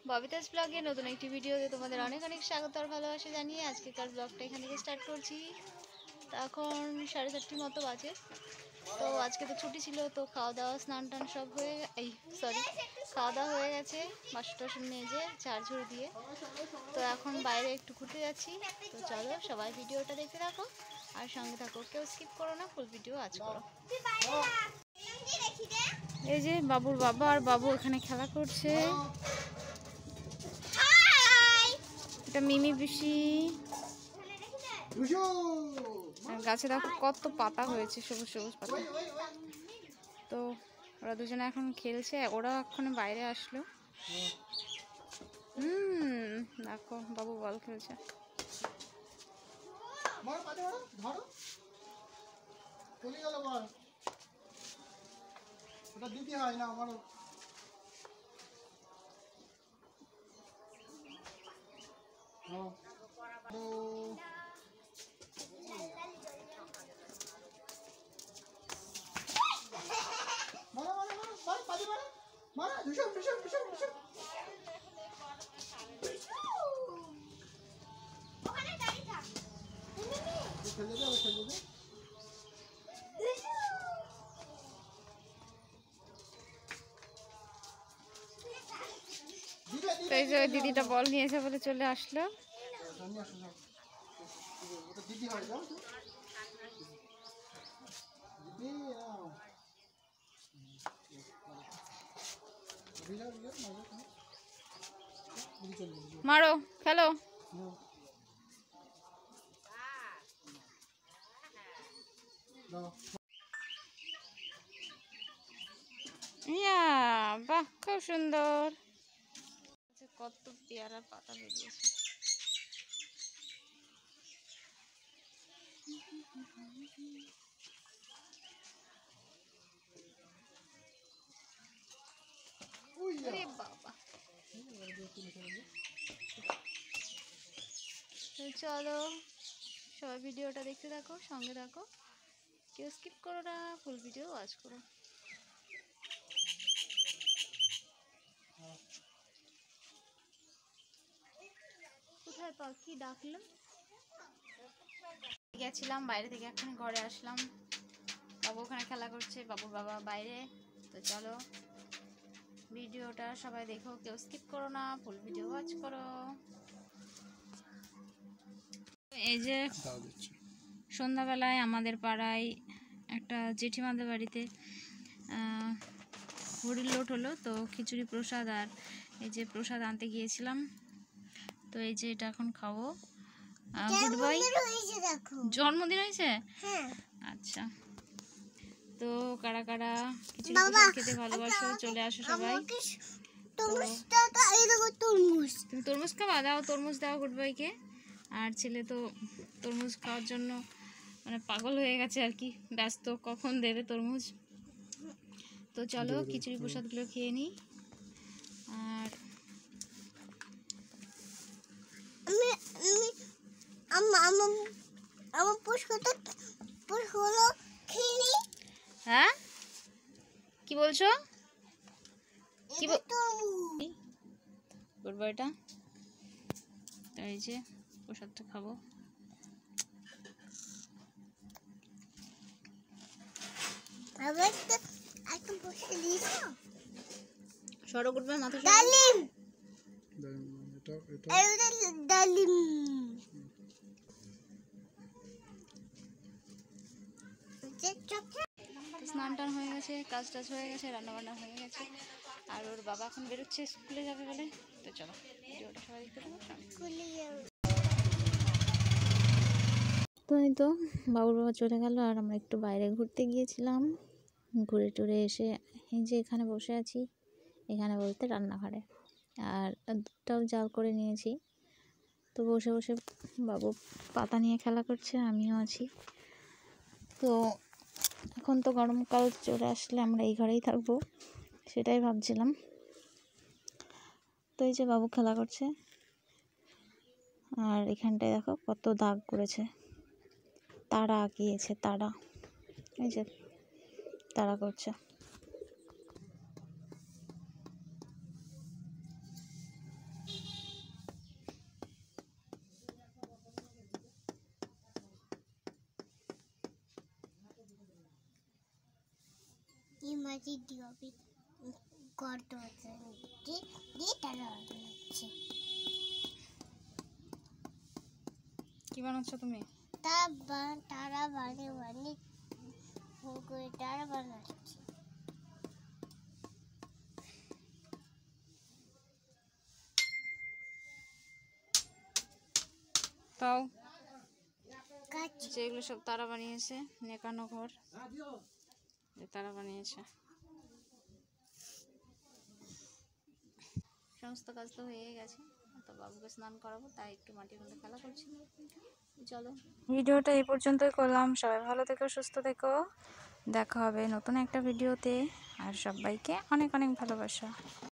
ববিতাস ব্লগে নতুন একটি ভিডিওতে তোমাদের অনেক অনেক স্বাগত আর ভালোবাসা জানিয়ে আজকেকার ব্লগটা এখান থেকে স্টার্ট করছি। তো এখন 4:30 মতো বাজে। তো আজকে তো ছুটি ছিল, তো খাওয়া দাওয়া স্নান টান সব হয়ে খাওয়া দাওয়া হয়ে গেছে, বাসন টাসন মেজে ঝাড়ঝুড় দিয়ে। তো এখন বাইরে একটু ঘুরতে যাচ্ছি। তো চলো সবাই ভিডিওটা দেখতে থাকো আর সঙ্গে থাকো, কেউ স্কিপ করো না, ফুল ভিডিও আজ করো। এই যে বাবুর বাবা আর বাবু এখানে খেলা করছে। এটা মিমি পিসি। গাছে দেখো কত পাতা হয়েছে, সবুজ সবুজ পাতা। তো ওরা দুজনে এখন খেলছে, ওরা এখন বাইরে আসলো। দেখো বাবু বল খেলছে। দিদি হয় না আমার তো এই যে দিদিটা বল নিয়েছে বলে চলে আসলো। দিদি হয় যাও মারো, খেলো। ইয়া বাহ, খুব সুন্দর। কত পেয়ারা পাতা বেরিয়েছে। বাবা, চলো সবাই ভিডিওটা দেখতে থাকো, সঙ্গে থাকো, কেউ স্কিপ করো না, ফুল ভিডিও ওয়াচ করো। কোথায় পাখি ডাকলো? গেছিলাম বাইরে থেকে, এখন ঘরে আসলাম। বাবু ওখানে খেলা করছে, বাবুর বাবা বাইরে। তো চলো ভিডিওটা সবাই দেখো, কেউ স্কিপ করো না, ফুল ভিডিও ওয়াচ করো। এই যে সন্ধ্যাবেলায় আমাদের পাড়ায় একটা জেঠিমাদের বাড়িতে হরির লোট হলো, তো খিচুড়ি প্রসাদ আর এই যে প্রসাদ আনতে গিয়েছিলাম। তো এই যে এটা এখন খাবো। গুড বয়, জন্মদিন হয়েছে? আচ্ছা, তো কারা কারা খিচুড়ি প্রসাদ খেতে ভালোবাসো চলে আসো সবাই। তুমি তরমুজ খাওয়া দাও, তরমুজ দাও গুড বয়কে। আর ছেলে তো তরমুজ খাওয়ার জন্য মানে পাগল হয়ে গেছে আর কি, ব্যস্ত কখন দেবে তরমুজ। তো চলো খিচুড়ি প্রসাদগুলো খেয়ে নিই। আর হ্যাঁ, কি বলছো? কি গুড বয়টা? এই যে প্রসাদটা খাবো। সরো গুড বয়, মাথা স্নান টান হয়ে গেছে, কাজ টাজ হয়ে গেছে, রান্না বান্না হয়ে গেছে। আর ওর বাবা এখন বেরোচ্ছে স্কুলে যাবে বলে। তো চলো ভিডিওটা সবাই দেখতে থাকো। তো এই তো বাবুর বাবা চলে গেল, আর আমরা একটু বাইরে ঘুরতে গিয়েছিলাম। ঘুরে টুরে এসে এই যে এখানে বসে আছি, এখানে বলতে রান্নাঘরে। আর দুধটাও জাল করে নিয়েছি। তো বসে বসে বাবু পাতা নিয়ে খেলা করছে, আমিও আছি। তো এখন তো গরমকাল চলে আসলে আমরা এই ঘরেই থাকবো, সেটাই ভাবছিলাম। তো এই যে বাবু খেলা করছে, আর এখানটায় দেখো কত দাগ করেছে, তারা আঁকিয়েছে, তারা, এই যে তারা করছে। মাটি দিবি গর্ত দিয়ে তারা বানাচ্ছি। কি বানাচ্ছ তুমি? তারা বানিয়ে করে তারা বানাচ্ছি। তাও কাচ্ছি। যেগুলো সব তারা বানিয়েছে, নেকানো ঘর যে তারা বানিয়েছে। সমস্ত কাজ তো হয়ে গেছে, তো বাবুকে স্নান করাবো, তাই একটু মাটির মধ্যে খেলা করছি। চলো, ভিডিওটা এই পর্যন্তই করলাম। সবাই ভালো থেকো, সুস্থ থেকো, দেখা হবে নতুন একটা ভিডিওতে। আর সবাইকে অনেক অনেক ভালোবাসা।